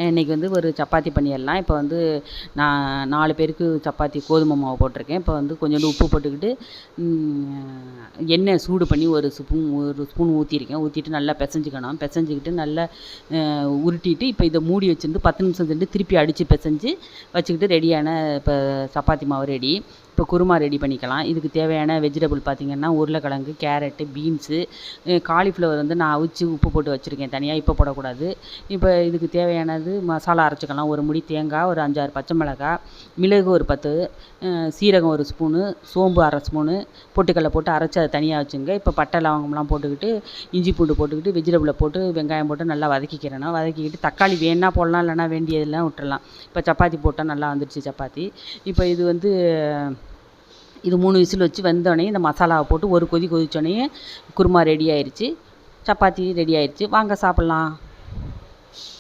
இன்றைக்கி வந்து ஒரு சப்பாத்தி பண்ணிடலாம். இப்போ வந்து நான் 4 பேருக்கு சப்பாத்தி கோதுமை மாவு போட்டிருக்கேன். இப்போ வந்து கொஞ்சோண்டு உப்பு போட்டுக்கிட்டு எண்ணெய் சூடு பண்ணி ஒரு ஸ்பூன் ஊற்றிருக்கேன். ஊற்றிட்டு நல்லா பிசைஞ்சிக்கணும். பிசைஞ்சிக்கிட்டு நல்லா உருட்டிட்டு இப்போ இதை மூடி வச்சுருந்து 10 நிமிஷம் சென்று திருப்பி அடித்து பிசைஞ்சு வச்சுக்கிட்டு ரெடியான இப்போ சப்பாத்தி மாவு ரெடி. இப்போ குருமா ரெடி பண்ணிக்கலாம். இதுக்கு தேவையான வெஜிடபிள் பார்த்திங்கன்னா உருளைக்கிழங்கு, கேரட்டு, பீன்ஸு, காலிஃப்ளவர் வந்து நான் அவிச்சு உப்பு போட்டு வச்சுருக்கேன் தனியாக, இப்போ போடக்கூடாது. இப்போ இதுக்கு தேவையானது மசாலா அரைச்சிக்கலாம். ஒரு முடி தேங்காய், ஒரு 5-6 பச்சை மிளகாய், மிளகு ஒரு 10, சீரகம் ஒரு ஸ்பூனு, சோம்பு அரை ஸ்பூனு, பொட்டுக்கடலை போட்டு அரைச்சி அதை தனியாக வச்சுங்க. இப்போ பட்டை லவங்கம்லாம் போட்டுக்கிட்டு இஞ்சி பூண்டு போட்டுக்கிட்டு வெஜிடபிளை போட்டு வெங்காயம் போட்டு நல்லா வதக்கிக்கிறணும். வதக்கிக்கிட்டு தக்காளி வேணால் போடலாம், இல்லைனா வேண்டியதெல்லாம் விட்டுறலாம். இப்போ சப்பாத்தி போட்டால் நல்லா வந்துடுச்சு சப்பாத்தி. இப்போ இது வந்து இது 3 விசில் வச்சு வந்தோடனே இந்த மசாலாவை போட்டு ஒரு கொதி கொதிச்சோடனே குருமா ரெடி ஆயிடுச்சு. சப்பாத்தி ரெடி ஆயிடுச்சு. வாங்க சாப்பிட்லாம்.